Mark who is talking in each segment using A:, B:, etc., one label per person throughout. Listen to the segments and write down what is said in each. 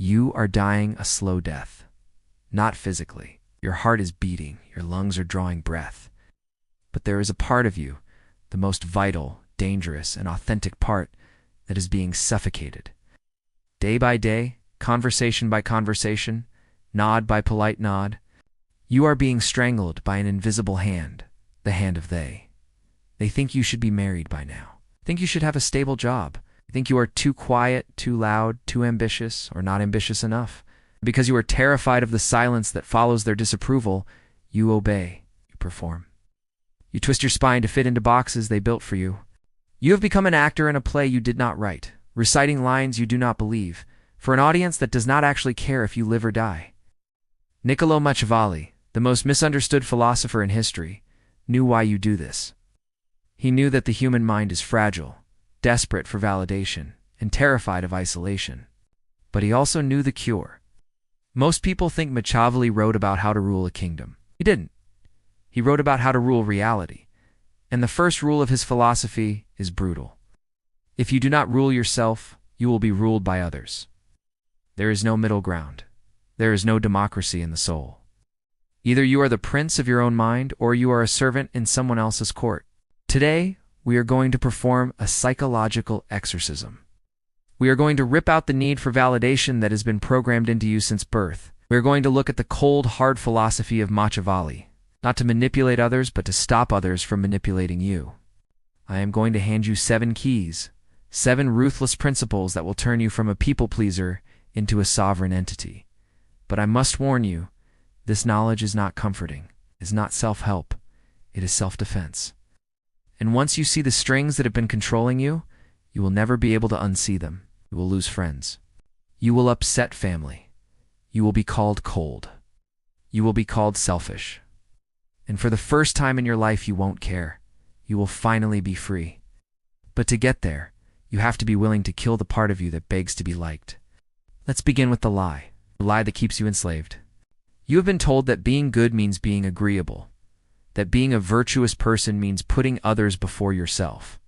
A: You are dying a slow death. Not physically. Your heart is beating, your lungs are drawing breath. But there is a part of you, the most vital, dangerous, and authentic part, that is being suffocated. Day by day, conversation by conversation, nod by polite nod, you are being strangled by an invisible hand, the hand of they. They think you should be married by now. Think you should have a stable job. Think you are too quiet, too loud, too ambitious, or not ambitious enough. Because you are terrified of the silence that follows their disapproval, you obey, you perform. You twist your spine to fit into boxes they built for you. You have become an actor in a play you did not write, reciting lines you do not believe, for an audience that does not actually care if you live or die. Niccolò Machiavelli, the most misunderstood philosopher in history, knew why you do this. He knew that the human mind is fragile, desperate for validation, and terrified of isolation. But he also knew the cure. Most people think Machiavelli wrote about how to rule a kingdom. He didn't. He wrote about how to rule reality. And the first rule of his philosophy is brutal. If you do not rule yourself, you will be ruled by others. There is no middle ground. There is no democracy in the soul. Either you are the prince of your own mind, or you are a servant in someone else's court. Today, we are going to perform a psychological exorcism. We are going to rip out the need for validation that has been programmed into you since birth. We are going to look at the cold, hard philosophy of Machiavelli, not to manipulate others, but to stop others from manipulating you. I am going to hand you 7 keys, 7 ruthless principles that will turn you from a people pleaser into a sovereign entity. But I must warn you, this knowledge is not comforting, is not self-help, it is self-defense. And once you see the strings that have been controlling you, you will never be able to unsee them. You will lose friends. You will upset family. You will be called cold. You will be called selfish. And for the first time in your life, you won't care. You will finally be free. But to get there, you have to be willing to kill the part of you that begs to be liked. Let's begin with the lie that keeps you enslaved. You have been told that being good means being agreeable, that being a virtuous person means putting others before yourself.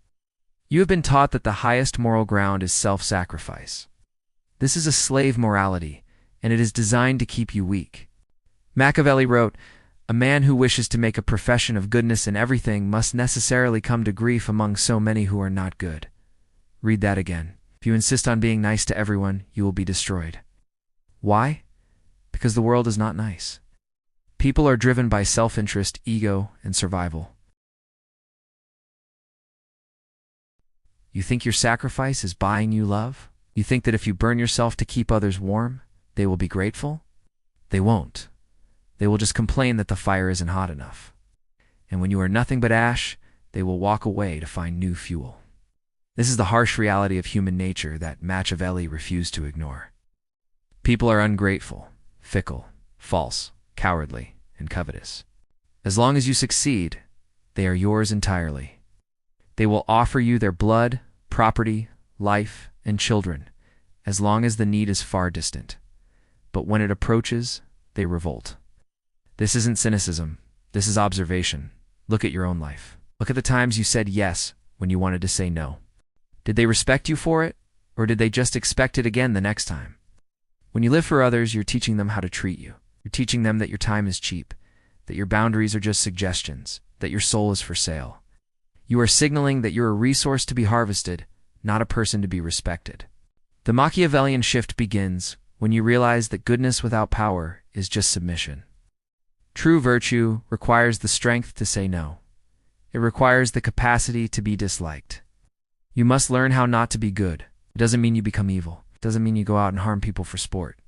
A: You have been taught that the highest moral ground is self-sacrifice. This is a slave morality, and it is designed to keep you weak. Machiavelli wrote, "A man who wishes to make a profession of goodness in everything must necessarily come to grief among so many who are not good." Read that again. If you insist on being nice to everyone, you will be destroyed. Why? Because the world is not nice. People are driven by self-interest, ego, and survival. You think your sacrifice is buying you love? You think that if you burn yourself to keep others warm, they will be grateful? They won't. They will just complain that the fire isn't hot enough. And when you are nothing but ash, they will walk away to find new fuel. This is the harsh reality of human nature that Machiavelli refused to ignore. People are ungrateful, fickle, false, cowardly, and covetous. As long as you succeed, they are yours entirely. They will offer you their blood, property, life, and children, as long as the need is far distant. But when it approaches, they revolt. This isn't cynicism. This is observation. Look at your own life. Look at the times you said yes when you wanted to say no. Did they respect you for it, or did they just expect it again the next time? When you live for others, you're teaching them how to treat you. You're teaching them that your time is cheap, that your boundaries are just suggestions, that your soul is for sale. You are signaling that you're a resource to be harvested, not a person to be respected. The Machiavellian shift begins when you realize that goodness without power is just submission. True virtue requires the strength to say no. It requires the capacity to be disliked. You must learn how not to be good. It doesn't mean you become evil. It doesn't mean you go out and harm people for sport.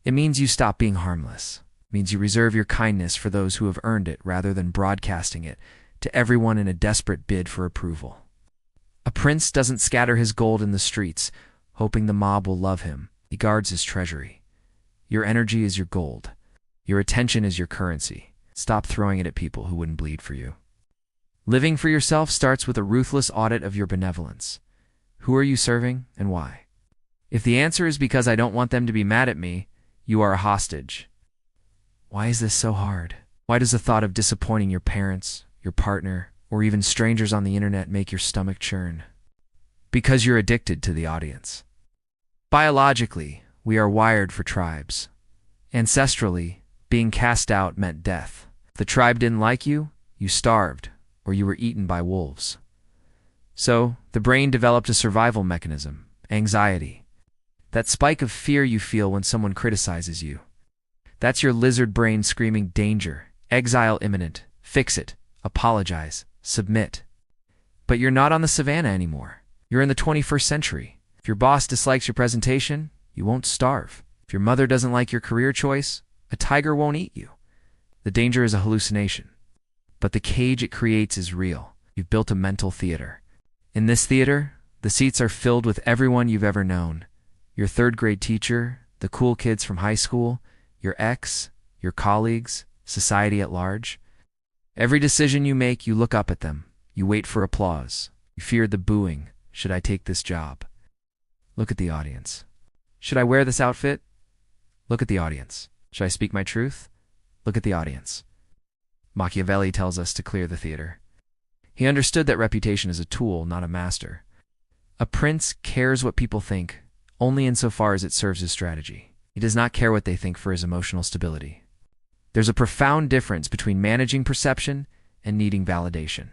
A: It means you stop being harmless. It means you reserve your kindness for those who have earned it rather than broadcasting it to everyone in a desperate bid for approval. A prince doesn't scatter his gold in the streets, hoping the mob will love him. He guards his treasury. Your energy is your gold. Your attention is your currency. Stop throwing it at people who wouldn't bleed for you. Living for yourself starts with a ruthless audit of your benevolence. Who are you serving and why? If the answer is because I don't want them to be mad at me, you are a hostage. Why is this so hard? Why does the thought of disappointing your parents, your partner, or even strangers on the internet make your stomach churn? Because you're addicted to the audience. Biologically, we are wired for tribes. Ancestrally, being cast out meant death. If the tribe didn't like you, you starved, or you were eaten by wolves. So, the brain developed a survival mechanism, anxiety. That spike of fear you feel when someone criticizes you. That's your lizard brain screaming danger, exile imminent, fix it, apologize, submit. But you're not on the savannah anymore. You're in the 21st century. If your boss dislikes your presentation, you won't starve. If your mother doesn't like your career choice, a tiger won't eat you. The danger is a hallucination. But the cage it creates is real. You've built a mental theater. In this theater, the seats are filled with everyone you've ever known. Your third-grade teacher, the cool kids from high school, your ex, your colleagues, society at large. Every decision you make, you look up at them. You wait for applause. You fear the booing. Should I take this job? Look at the audience. Should I wear this outfit? Look at the audience. Should I speak my truth? Look at the audience. Machiavelli tells us to clear the theater. He understood that reputation is a tool, not a master. A prince cares what people think, only insofar as it serves his strategy. He does not care what they think for his emotional stability. There's a profound difference between managing perception and needing validation.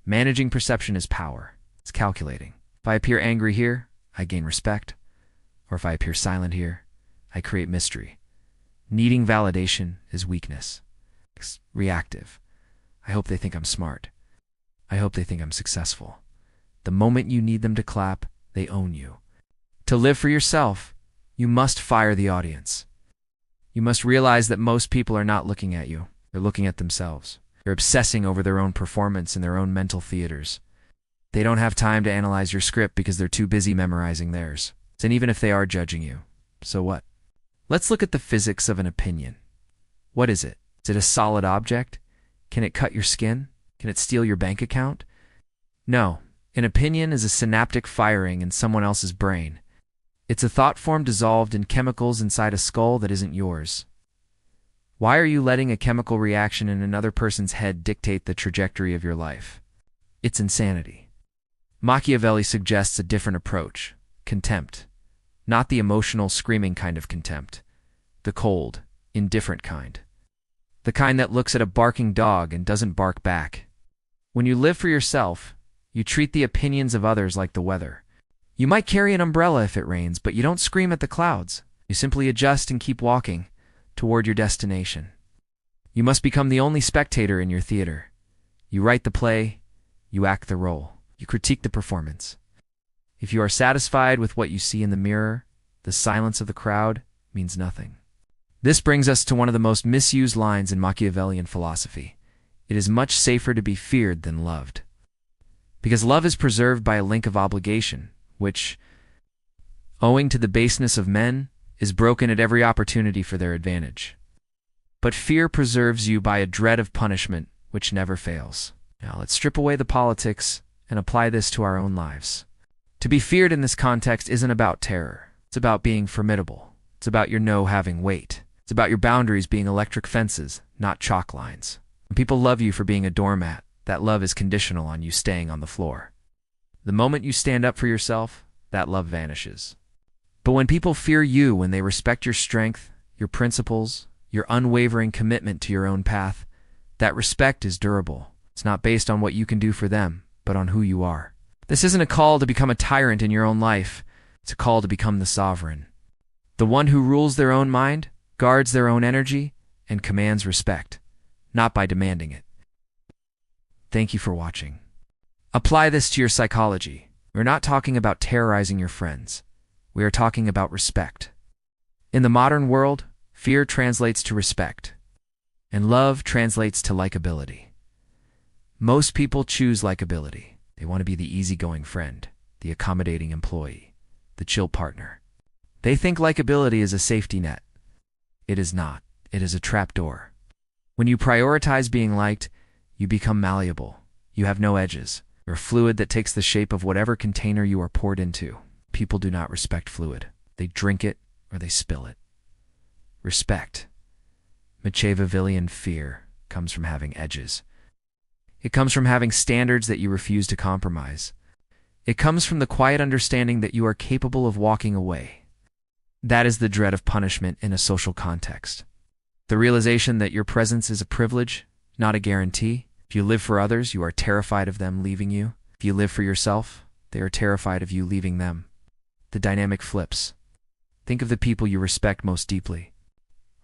A: Managing perception is power. It's calculating. If I appear angry here, I gain respect. Or if I appear silent here, I create mystery. Needing validation is weakness. It's reactive. I hope they think I'm smart. I hope they think I'm successful. The moment you need them to clap, they own you. To live for yourself, you must fire the audience. You must realize that most people are not looking at you. They're looking at themselves. They're obsessing over their own performance in their own mental theaters. They don't have time to analyze your script because they're too busy memorizing theirs. And even if they are judging you, so what? Let's look at the physics of an opinion. What is it? Is it a solid object? Can it cut your skin? Can it steal your bank account? No. An opinion is a synaptic firing in someone else's brain. It's a thought form dissolved in chemicals inside a skull that isn't yours. Why are you letting a chemical reaction in another person's head dictate the trajectory of your life? It's insanity. Machiavelli suggests a different approach. Contempt. Not the emotional, screaming kind of contempt. The cold, indifferent kind. The kind that looks at a barking dog and doesn't bark back. When you live for yourself, you treat the opinions of others like the weather. You might carry an umbrella if it rains, but you don't scream at the clouds. You simply adjust and keep walking toward your destination. You must become the only spectator in your theater. You write the play, you act the role, you critique the performance. If you are satisfied with what you see in the mirror, the silence of the crowd means nothing. This brings us to one of the most misused lines in Machiavellian philosophy. It is much safer to be feared than loved. Because love is preserved by a link of obligation, which, owing to the baseness of men, is broken at every opportunity for their advantage. But fear preserves you by a dread of punishment, which never fails. Now let's strip away the politics and apply this to our own lives. To be feared in this context isn't about terror. It's about being formidable. It's about your no having weight. It's about your boundaries being electric fences, not chalk lines. When people love you for being a doormat, that love is conditional on you staying on the floor. The moment you stand up for yourself, that love vanishes. But when people fear you, when they respect your strength, your principles, your unwavering commitment to your own path, that respect is durable. It's not based on what you can do for them, but on who you are. This isn't a call to become a tyrant in your own life. It's a call to become the sovereign. The one who rules their own mind, guards their own energy, and commands respect, not by demanding it. Thank you for watching. Apply this to your psychology. We're not talking about terrorizing your friends. We are talking about respect. In the modern world, fear translates to respect, and love translates to likability. Most people choose likability. They want to be the easygoing friend, the accommodating employee, the chill partner. They think likability is a safety net. It is not. It is a trapdoor. When you prioritize being liked, you become malleable. You have no edges. You're a fluid that takes the shape of whatever container you are poured into. People do not respect fluid. They drink it or they spill it. Respect. Machiavellian fear comes from having edges. It comes from having standards that you refuse to compromise. It comes from the quiet understanding that you are capable of walking away. That is the dread of punishment in a social context. The realization that your presence is a privilege, not a guarantee. If you live for others, you are terrified of them leaving you. If you live for yourself, they are terrified of you leaving them. The dynamic flips. Think of the people you respect most deeply.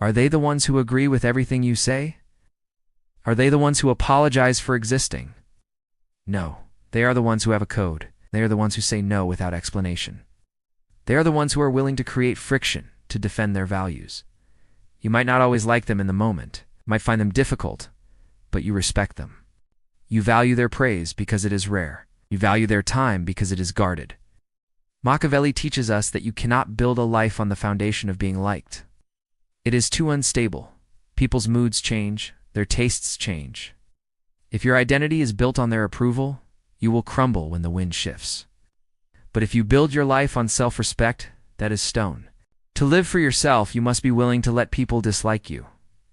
A: Are they the ones who agree with everything you say? Are they the ones who apologize for existing? No, they are the ones who have a code. They are the ones who say no without explanation. They are the ones who are willing to create friction to defend their values. You might not always like them in the moment, might find them difficult, but you respect them. You value their praise because it is rare. You value their time because it is guarded. Machiavelli teaches us that you cannot build a life on the foundation of being liked. It is too unstable. People's moods change, their tastes change. If your identity is built on their approval, you will crumble when the wind shifts. But if you build your life on self-respect, that is stone. To live for yourself, you must be willing to let people dislike you.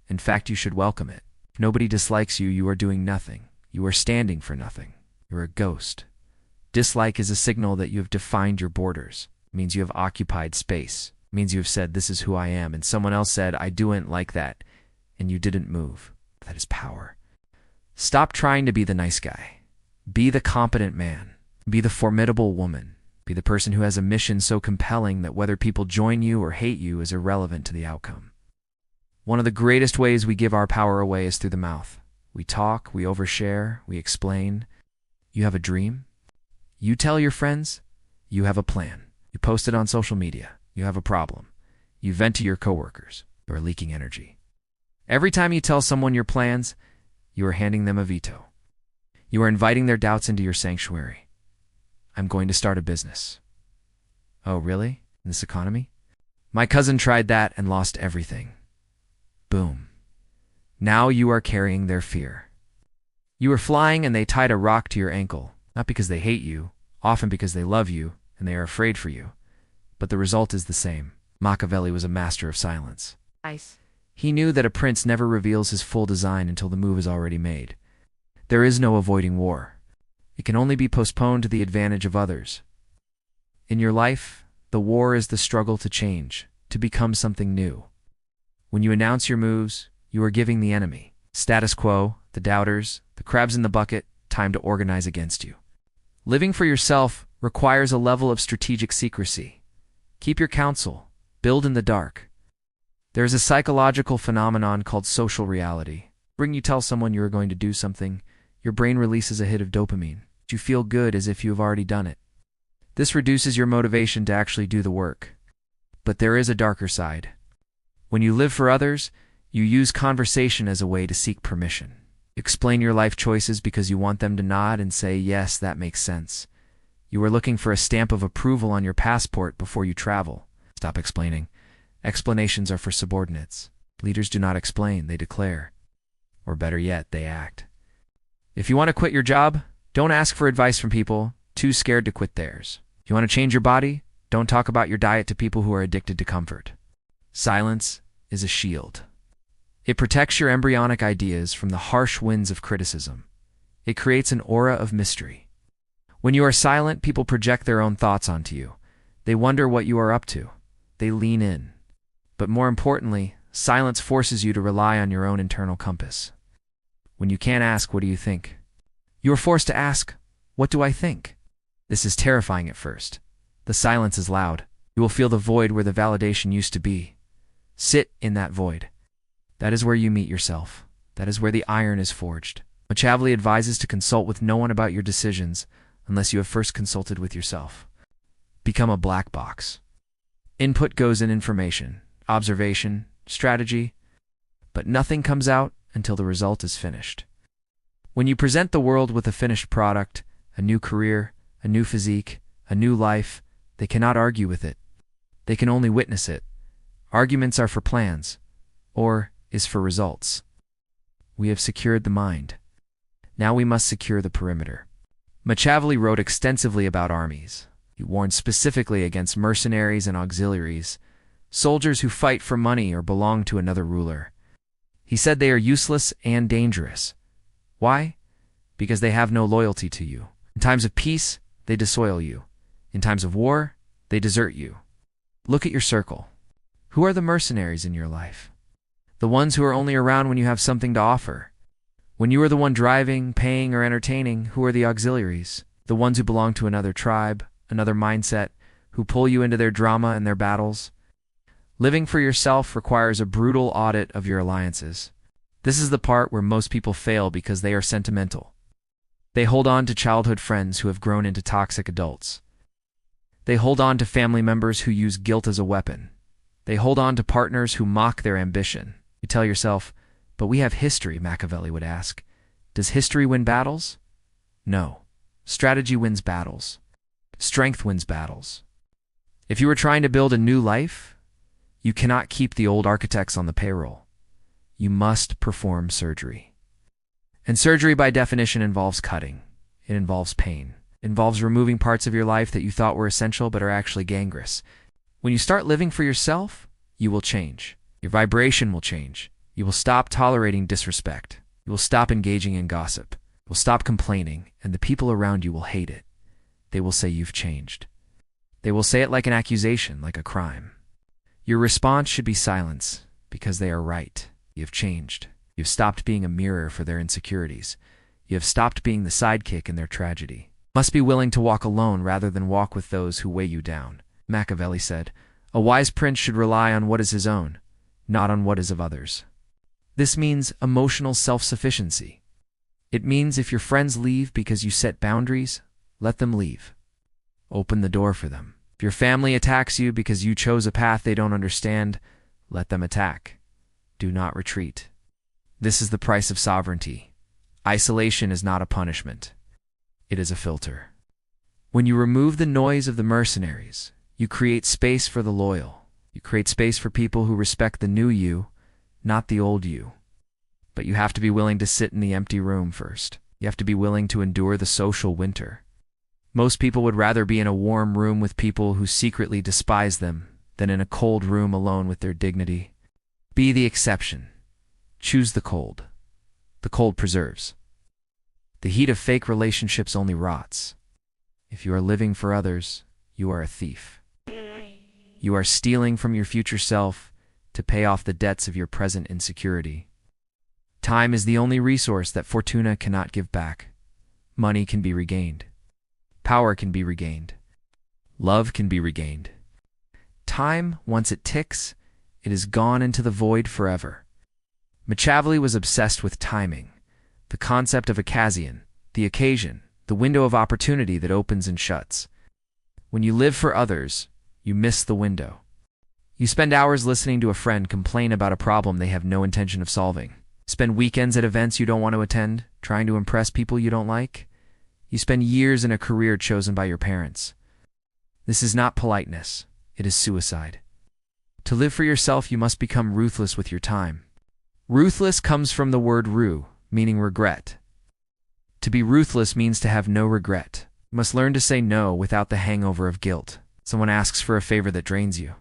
A: In fact, you should welcome it. If nobody dislikes you, you are doing nothing. You are standing for nothing. You're a ghost. Dislike is a signal that you have defined your borders. It means you have occupied space. It means you have said, this is who I am, and someone else said, I don't like that, and you didn't move. That is power. Stop trying to be the nice guy. Be the competent man. Be the formidable woman. Be the person who has a mission so compelling that whether people join you or hate you is irrelevant to the outcome. One of the greatest ways we give our power away is through the mouth. We talk, we overshare, we explain. You have a dream? You tell your friends, you have a plan. You post it on social media, you have a problem. You vent to your coworkers, you are leaking energy. Every time you tell someone your plans, you are handing them a veto. You are inviting their doubts into your sanctuary. I'm going to start a business. Oh, really? In this economy? My cousin tried that and lost everything. Boom. Now you are carrying their fear. You were flying and they tied a rock to your ankle, not because they hate you, often because they love you and they are afraid for you. But the result is the same. Machiavelli was a master of silence.
B: Nice.
A: He knew that a prince never reveals his full design until the move is already made. There is no avoiding war. It can only be postponed to the advantage of others. In your life, the war is the struggle to change, to become something new. When you announce your moves, you are giving the enemy, status quo, the doubters, the crabs in the bucket, time to organize against you. Living for yourself requires a level of strategic secrecy. Keep your counsel, build in the dark. There is a psychological phenomenon called social reality. When you tell someone you are going to do something, your brain releases a hit of dopamine. You feel good as if you have already done it. This reduces your motivation to actually do the work. But there is a darker side. When you live for others, you use conversation as a way to seek permission. Explain your life choices because you want them to nod and say, yes, that makes sense. You are looking for a stamp of approval on your passport before you travel. Stop explaining. Explanations are for subordinates. Leaders do not explain, they declare. Or better yet, they act. If you want to quit your job, don't ask for advice from people too scared to quit theirs. If you want to change your body, don't talk about your diet to people who are addicted to comfort. Silence is a shield. It protects your embryonic ideas from the harsh winds of criticism. It creates an aura of mystery. When you are silent, people project their own thoughts onto you. They wonder what you are up to. They lean in. But more importantly, silence forces you to rely on your own internal compass. When you can't ask, what do you think? You are forced to ask, what do I think? This is terrifying at first. The silence is loud. You will feel the void where the validation used to be. Sit in that void. That is where you meet yourself. That is where the iron is forged. Machiavelli advises to consult with no one about your decisions unless you have first consulted with yourself. Become a black box. Input goes in information, observation, strategy, but nothing comes out until the result is finished. When you present the world with a finished product, a new career, a new physique, a new life, they cannot argue with it. They can only witness it. Arguments are for plans, or is for results. We have secured the mind. Now we must secure the perimeter. Machiavelli wrote extensively about armies. He warned specifically against mercenaries and auxiliaries, soldiers who fight for money or belong to another ruler. He said they are useless and dangerous. Why? Because they have no loyalty to you. In times of peace, they dissoil you. In times of war, they desert you. Look at your circle. Who are the mercenaries in your life? The ones who are only around when you have something to offer. When you are the one driving, paying, or entertaining, who are the auxiliaries? The ones who belong to another tribe, another mindset, who pull you into their drama and their battles. Living for yourself requires a brutal audit of your alliances. This is the part where most people fail because they are sentimental. They hold on to childhood friends who have grown into toxic adults. They hold on to family members who use guilt as a weapon. They hold on to partners who mock their ambition. You tell yourself, but we have history, Machiavelli would ask. Does history win battles? No. Strategy wins battles. Strength wins battles. If you are trying to build a new life, you cannot keep the old architects on the payroll. You must perform surgery. And surgery by definition involves cutting. It involves pain. It involves removing parts of your life that you thought were essential but are actually gangrenous. When you start living for yourself, you will change. Your vibration will change. You will stop tolerating disrespect. You will stop engaging in gossip. You will stop complaining, and the people around you will hate it. They will say you've changed. They will say it like an accusation, like a crime. Your response should be silence, because they are right. You have changed. You have stopped being a mirror for their insecurities. You have stopped being the sidekick in their tragedy. You must be willing to walk alone rather than walk with those who weigh you down. Machiavelli said, "A wise prince should rely on what is his own, not on what is of others." This means emotional self-sufficiency. It means if your friends leave because you set boundaries, let them leave. Open the door for them. If your family attacks you because you chose a path they don't understand, let them attack. Do not retreat. This is the price of sovereignty. Isolation is not a punishment. It is a filter. When you remove the noise of the mercenaries, you create space for the loyal. You create space for people who respect the new you, not the old you. But you have to be willing to sit in the empty room first. You have to be willing to endure the social winter. Most people would rather be in a warm room with people who secretly despise them than in a cold room alone with their dignity. Be the exception. Choose the cold. The cold preserves. The heat of fake relationships only rots. If you are living for others, you are a thief. You are stealing from your future self to pay off the debts of your present insecurity. Time is the only resource that Fortuna cannot give back. Money can be regained. Power can be regained. Love can be regained. Time, once it ticks, it is gone into the void forever. Machiavelli was obsessed with timing, the concept of occasion, the occasion, the window of opportunity that opens and shuts. When you live for others, you miss the window. You spend hours listening to a friend complain about a problem they have no intention of solving. Spend weekends at events you don't want to attend, trying to impress people you don't like. You spend years in a career chosen by your parents. This is not politeness. It is suicide. To live for yourself, you must become ruthless with your time. Ruthless comes from the word rue, meaning regret. To be ruthless means to have no regret. You must learn to say no without the hangover of guilt. Someone asks for a favor that drains you.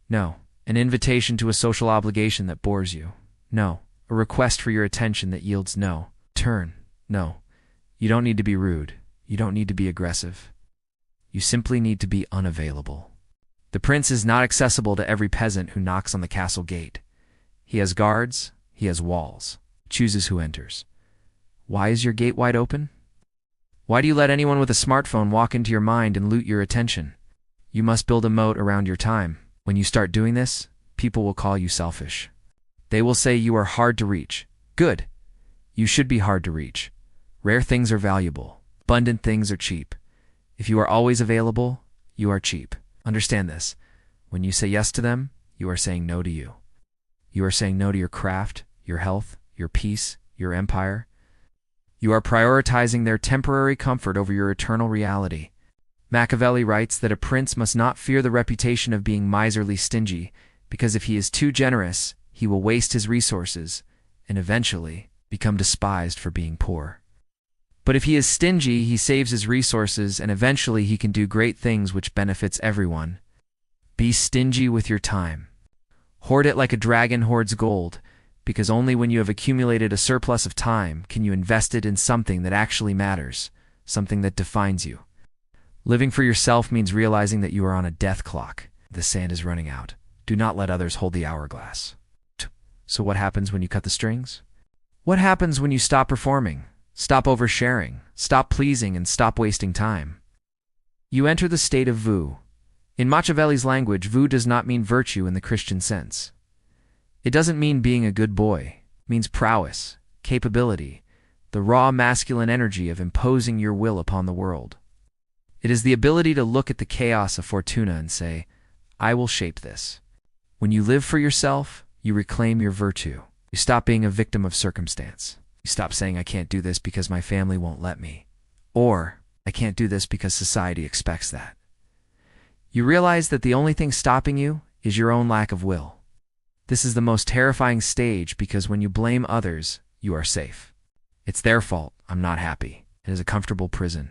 A: No. An invitation to a social obligation that bores you. No. A request for your attention that yields no. Turn. No. You don't need to be rude. You don't need to be aggressive. You simply need to be unavailable. The prince is not accessible to every peasant who knocks on the castle gate. He has guards. He has walls. He chooses who enters. Why is your gate wide open? Why do you let anyone with a smartphone walk into your mind and loot your attention? You must build a moat around your time. When you start doing this, people will call you selfish. They will say you are hard to reach. Good. You should be hard to reach. Rare things are valuable. Abundant things are cheap. If you are always available, you are cheap. Understand this. When you say yes to them, you are saying no to you. You are saying no to your craft, your health, your peace, your empire. You are prioritizing their temporary comfort over your eternal reality. Machiavelli writes that a prince must not fear the reputation of being miserly stingy, because if he is too generous, he will waste his resources and eventually become despised for being poor. But if he is stingy, he saves his resources and eventually he can do great things which benefits everyone. Be stingy with your time. Hoard it like a dragon hoards gold, because only when you have accumulated a surplus of time can you invest it in something that actually matters, something that defines you. Living for yourself means realizing that you are on a death clock. The sand is running out. Do not let others hold the hourglass. So what happens when you cut the strings? What happens when you stop performing, stop oversharing, stop pleasing, and stop wasting time? You enter the state of vu. In Machiavelli's language, vu does not mean virtue in the Christian sense. It doesn't mean being a good boy. It means prowess, capability, the raw masculine energy of imposing your will upon the world. It is the ability to look at the chaos of fortuna and say, I will shape this. When you live for yourself, you reclaim your virtue. You stop being a victim of circumstance. You stop saying, I can't do this because my family won't let me. Or, I can't do this because society expects that. You realize that the only thing stopping you is your own lack of will. This is the most terrifying stage because when you blame others, you are safe. It's their fault, I'm not happy. It is a comfortable prison.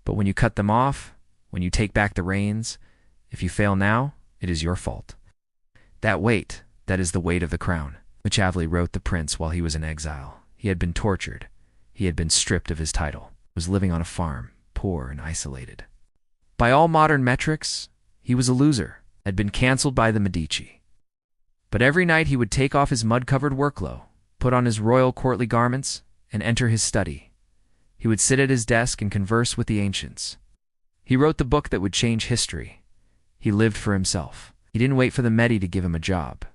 A: But when you cut them off, when you take back the reins, if you fail now, it is your fault. That weight, that is the weight of the crown. Machiavelli wrote The Prince while he was in exile. He had been tortured. He had been stripped of his title, was living on a farm, poor and isolated. By all modern metrics, he was a loser, had been cancelled by the Medici. But every night he would take off his mud-covered workcloak, put on his royal courtly garments, and enter his study. He would sit at his desk and converse with the ancients. He wrote the book that would change history. He lived for himself. He didn't wait for the Medi to give him a job.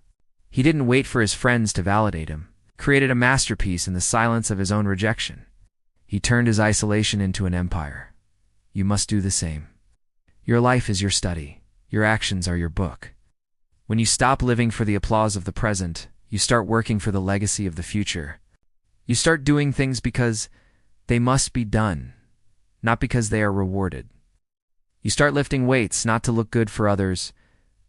A: He didn't wait for his friends to validate him. Created a masterpiece in the silence of his own rejection. He turned his isolation into an empire. You must do the same. Your life is your study. Your actions are your book. When you stop living for the applause of the present, you start working for the legacy of the future. You start doing things because they must be done, not because they are rewarded. You start lifting weights not to look good for others,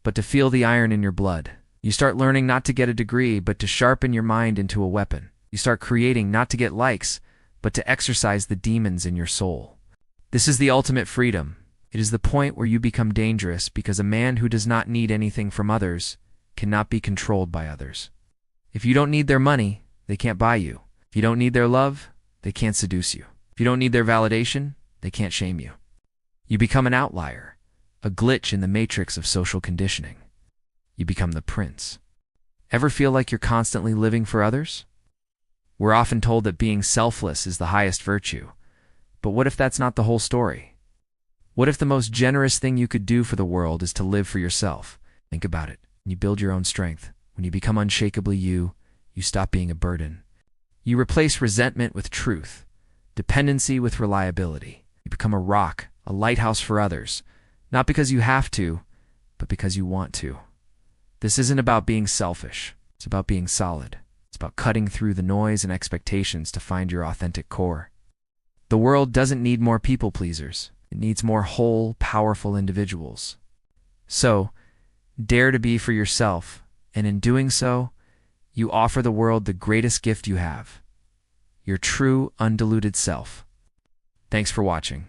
A: but to feel the iron in your blood. You start learning not to get a degree, but to sharpen your mind into a weapon. You start creating not to get likes, but to exercise the demons in your soul. This is the ultimate freedom. It is the point where you become dangerous because a man who does not need anything from others cannot be controlled by others. If you don't need their money, they can't buy you. If you don't need their love, they can't seduce you. If you don't need their validation, they can't shame you. You become an outlier, a glitch in the matrix of social conditioning. You become the prince. Ever feel like you're constantly living for others? We're often told that being selfless is the highest virtue. But what if that's not the whole story? What if the most generous thing you could do for the world is to live for yourself? Think about it. When you build your own strength, when you become unshakably you stop being a burden. You replace resentment with truth, dependency with reliability. You become a rock, a lighthouse for others, not because you have to, but because you want to. This isn't about being selfish. It's about being solid. It's about cutting through the noise and expectations to find your authentic core. The world doesn't need more people pleasers. It needs more whole, powerful individuals. So, dare to be for yourself, and in doing so, you offer the world the greatest gift you have, your true, undiluted self. Thanks for watching.